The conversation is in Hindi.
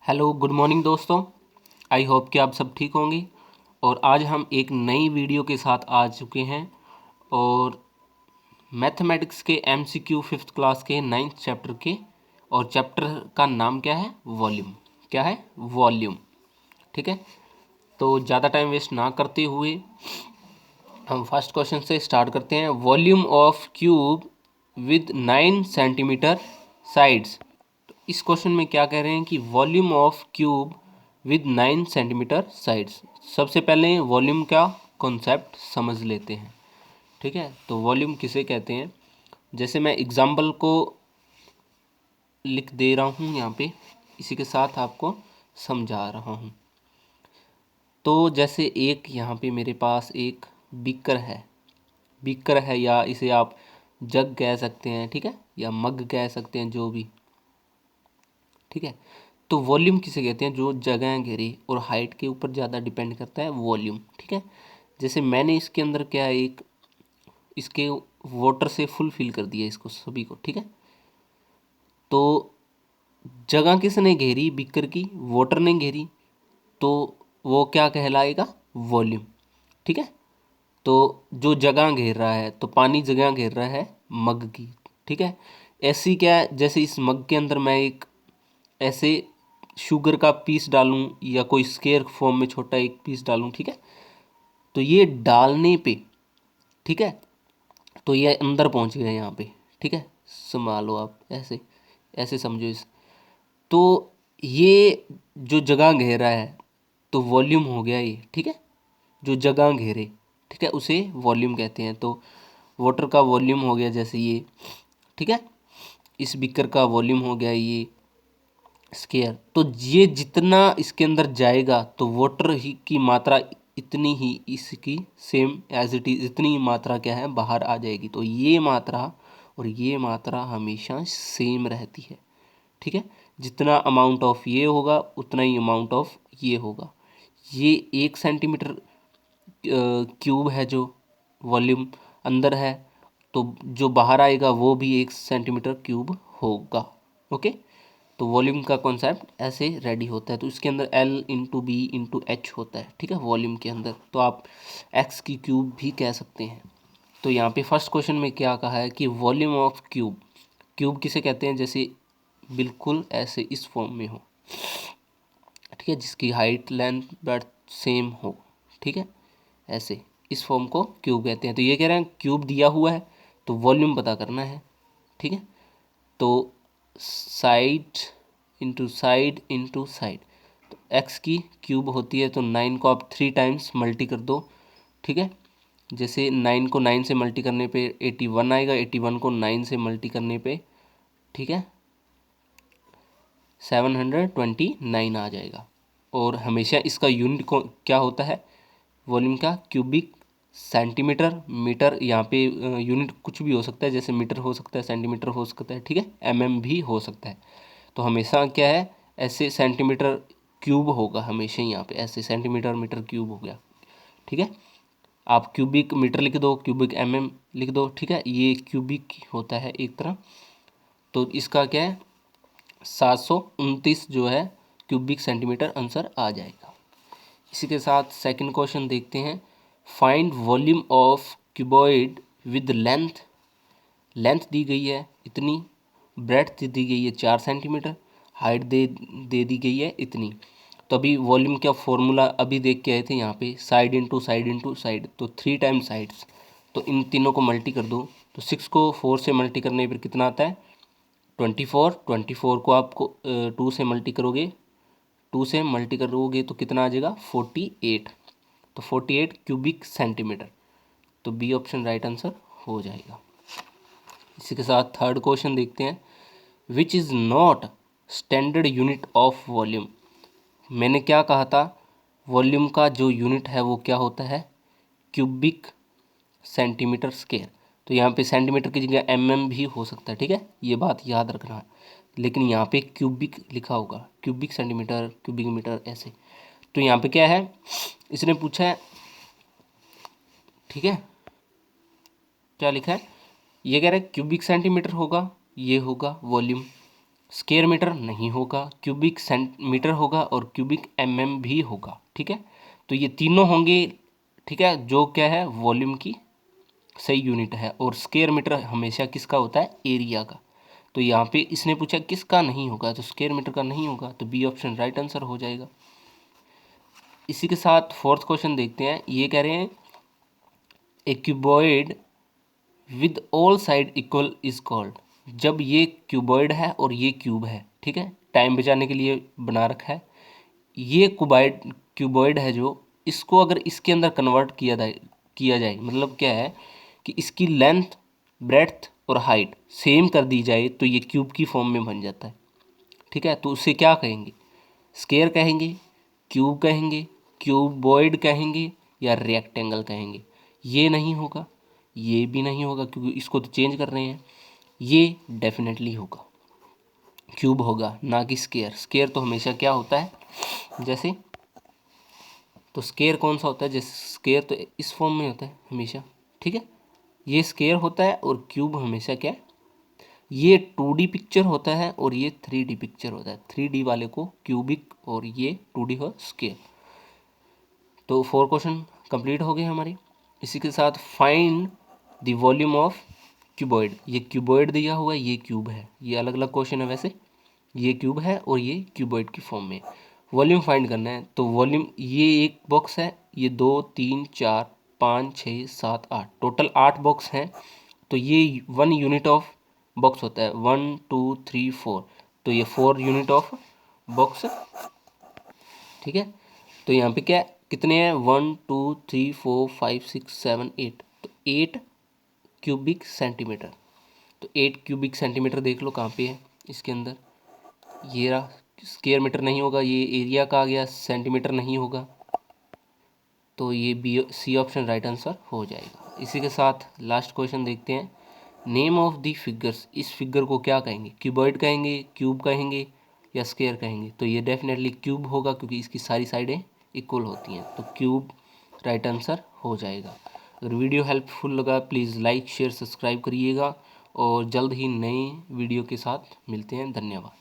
हेलो गुड मॉर्निंग दोस्तों। आई होप कि आप सब ठीक होंगे। और आज हम एक नई वीडियो के साथ आ चुके हैं। और मैथमेटिक्स के एमसीक्यू फिफ्थ क्लास के नाइन्थ चैप्टर के, और चैप्टर का नाम क्या है? वॉल्यूम। क्या है? वॉल्यूम। ठीक है, तो ज़्यादा टाइम वेस्ट ना करते हुए हम फर्स्ट क्वेश्चन से स्टार्ट करते हैं। Volume of cube with 9 centimetre sides. इस क्वेश्चन में क्या कह रहे हैं कि volume of cube with 9 centimetre sides. सबसे पहले वॉल्यूम का कॉन्सेप्ट समझ लेते हैं। ठीक है, तो वॉल्यूम किसे कहते हैं? जैसे मैं एग्जाम्पल को लिख दे रहा हूँ यहाँ पे, इसी के साथ आपको समझा रहा हूँ। तो जैसे एक यहाँ पे मेरे पास एक बीकर है, या इसे आप जग कह सकते हैं, ठीक है, या मग कह सकते हैं, जो भी। ठीक है, तो वॉल्यूम किसे कहते हैं? जो जगह घेरी और हाइट के ऊपर ज़्यादा डिपेंड करता है वॉल्यूम। ठीक है, जैसे मैंने इसके अंदर क्या है, एक इसके वाटर से फुल फिल कर दिया इसको सभी को। ठीक है, तो जगह किसने घेरी? बीकर की, वाटर ने घेरी, तो वो क्या कहलाएगा? वॉल्यूम। ठीक है, तो जो जगह घेर रहा है, तो पानी जगह घेर रहा है मग की। ठीक है, ऐसी क्या है, जैसे इस मग के अंदर मैं एक ऐसे शुगर का पीस डालूं, या कोई स्केयर फॉर्म में छोटा एक पीस डालूं। ठीक है, तो ये डालने पे, ठीक है, तो ये अंदर पहुंच गया यहाँ पे। ठीक है, संभालो आप, ऐसे ऐसे समझो इस। तो ये जो जगह घेरा है, तो वॉल्यूम हो गया ये। ठीक है, जो जगह घेरे, ठीक है, उसे वॉल्यूम कहते हैं। तो वाटर का वॉल्यूम हो गया जैसे ये। ठीक है, इस बीकर का वॉल्यूम हो गया ये स्केयर। तो ये जितना इसके अंदर जाएगा, तो वाटर ही की मात्रा इतनी ही इसकी सेम एज इट इज, इतनी ही मात्रा क्या है, बाहर आ जाएगी। तो ये मात्रा और ये मात्रा हमेशा सेम रहती है। ठीक है, जितना अमाउंट ऑफ ये होगा उतना ही अमाउंट ऑफ ये होगा। ये 1 सेंटीमीटर क्यूब है जो वॉल्यूम अंदर है, तो जो बाहर आएगा वो भी 1 सेंटीमीटर क्यूब होगा। ओके, तो वॉल्यूम का कॉन्सेप्ट ऐसे रेडी होता है। तो इसके अंदर L/B/H होता है। ठीक है, वॉल्यूम के अंदर तो आप एक्स की क्यूब भी कह सकते हैं। तो यहाँ पे फर्स्ट क्वेश्चन में क्या कहा है कि वॉल्यूम ऑफ क्यूब। क्यूब किसे कहते हैं? जैसे बिल्कुल ऐसे इस फॉर्म में हो, ठीक है, जिसकी हाइट लेंथ ब्रेड्थ सेम हो। ठीक है, ऐसे इस फॉर्म को क्यूब कहते हैं। तो ये कह रहे हैं क्यूब दिया हुआ है, तो वॉल्यूम पता करना है। ठीक है, तो साइड इंटू साइड, तो एक्स की क्यूब होती है, तो 9 को आप 3 टाइम्स मल्टी कर दो। ठीक है, जैसे 9 को 9 से मल्टी करने पे 81 आएगा, 81 को 9 से मल्टी करने पे, ठीक है, 729 आ जाएगा। और हमेशा इसका यूनिट को क्या होता है वॉल्यूम का? Cubic centimetre metre. यहाँ पे यूनिट कुछ भी हो सकता है, जैसे मीटर हो सकता है, सेंटीमीटर हो सकता है, ठीक है, भी हो सकता है। तो हमेशा क्या है, ऐसे सेंटीमीटर क्यूब होगा हमेशा ही यहाँ पे, ऐसे सेंटीमीटर मीटर क्यूब हो गया। ठीक है, आप क्यूबिक मीटर लिख दो, क्यूबिक लिख दो। ठीक है, ये क्यूबिक होता है एक तरह। तो इसका क्या है, 729 जो है क्यूबिक सेंटीमीटर आंसर आ जाएगा। इसी के साथ सेकंड क्वेश्चन देखते हैं। Find volume of cuboid with length. Length दी गई है इतनी, ब्रेड्थ दी गई है 4 सेंटीमीटर, हाइट दे दी गई है इतनी। तो अभी वॉल्यूम का फॉर्मूला अभी देख के आए थे यहाँ पे, side into side into side, तो 3 टाइम्स साइड्स। तो इन तीनों को मल्टी कर दो, तो 6 को 4 से मल्टी करने पर कितना आता है? 24। 24 को आपको 2 से मल्टी करोगे, 2 से मल्टी करोगे तो कितना आ जाएगा? 48। तो 48 क्यूबिक सेंटीमीटर। तो बी ऑप्शन राइट आंसर हो जाएगा। इसी के साथ थर्ड क्वेश्चन देखते हैं। Which is not standard unit of volume. मैंने क्या कहा था, वॉल्यूम का जो यूनिट है वो क्या होता है? Cubic centimetre square. तो यहाँ पे सेंटीमीटर की जगह भी हो सकता है। ठीक है, ये बात याद रखना है, लेकिन यहाँ पे क्यूबिक लिखा होगा, क्यूबिक सेंटीमीटर, क्यूबिक मीटर, ऐसे। तो यहाँ पे क्या है, इसने पूछा है, ठीक है, क्या लिखा है, ये कह रहा है क्यूबिक सेंटीमीटर होगा, ये होगा वॉल्यूम। स्क्वायर मीटर नहीं होगा, क्यूबिक सेंटीमीटर होगा और क्यूबिक भी होगा। ठीक है, तो ये तीनों होंगे। ठीक है, जो क्या है वॉल्यूम की सही यूनिट है। और स्क्वायर मीटर हमेशा किसका होता है, एरिया का। तो यहाँ पे इसने पूछा किसका नहीं होगा, तो स्क्वायर मीटर का नहीं होगा, तो बी ऑप्शन राइट आंसर हो जाएगा। इसी के साथ फोर्थ क्वेश्चन देखते हैं। ये कह रहे हैं a cuboid with all side equal is called. जब ये क्यूबॉइड है और ये क्यूब है, ठीक है, टाइम बचाने के लिए बना रखा है। ये क्यूबॉइड है जो, इसको अगर इसके अंदर कन्वर्ट किया जाए मतलब क्या है कि इसकी लेंथ, ब्रेड्थ और हाइट सेम कर दी जाए तो ये क्यूब की फॉर्म में बन जाता है। ठीक है, तो उसे क्या कहेंगे, स्क्वायर कहेंगे, क्यूब कहेंगे, क्यूबॉइड कहेंगे या रेक्टेंगल कहेंगे। ये नहीं होगा, ये भी नहीं होगा क्योंकि इसको तो चेंज कर रहे हैं। ये डेफिनेटली होगा, क्यूब होगा ना कि स्क्वायर। स्क्वायर तो हमेशा क्या होता है, जैसे, तो स्क्वायर कौन सा होता है, जैसे स्क्वायर तो इस फॉर्म में होता है हमेशा। ठीक है, ये स्क्वायर होता है और क्यूब हमेशा क्या, ये 2D पिक्चर होता है और ये 3D पिक्चर होता है। 3D वाले को क्यूबिक और ये 2D हो स्क्वायर। तो 4 क्वेश्चन कंप्लीट हो गए हमारे। इसी के साथ find the volume of cuboid. ये क्यूबॉइड दिया हुआ है, ये क्यूब है, ये अलग अलग क्वेश्चन है वैसे। ये क्यूब है और ये क्यूबॉइड की फॉर्म में। वॉल्यूम फाइंड करना है, तो वॉल्यूम ये एक बॉक्स है, ये 2 3 4 5 6 7 8, टोटल 8 बॉक्स हैं। तो ये 1 यूनिट ऑफ बॉक्स होता है, 1 2 3 4, तो ये 4 यूनिट ऑफ बॉक्स। ठीक है, तो यहाँ पे क्या कितने हैं, 1 2 3 4 5 6 7 8, तो 8 क्यूबिक सेंटीमीटर। तो 8 क्यूबिक सेंटीमीटर देख लो कहाँ पे है इसके अंदर। ये रहा, स्क्वायर मीटर नहीं होगा, ये एरिया का आ गया, सेंटीमीटर नहीं होगा, तो ये B C option right answer हो जाएगा। इसी के साथ लास्ट क्वेश्चन देखते हैं। Name of the figures. इस फिगर को क्या कहेंगे, क्यूबॉइड कहेंगे, क्यूब कहेंगे या स्क्वायर कहेंगे। तो ये डेफिनेटली क्यूब होगा क्योंकि इसकी सारी साइडें इक्वल होती हैं, तो क्यूब राइट आंसर हो जाएगा। अगर वीडियो हेल्पफुल लगा प्लीज़ लाइक शेयर सब्सक्राइब करिएगा और जल्द ही नई वीडियो के साथ मिलते हैं। धन्यवाद।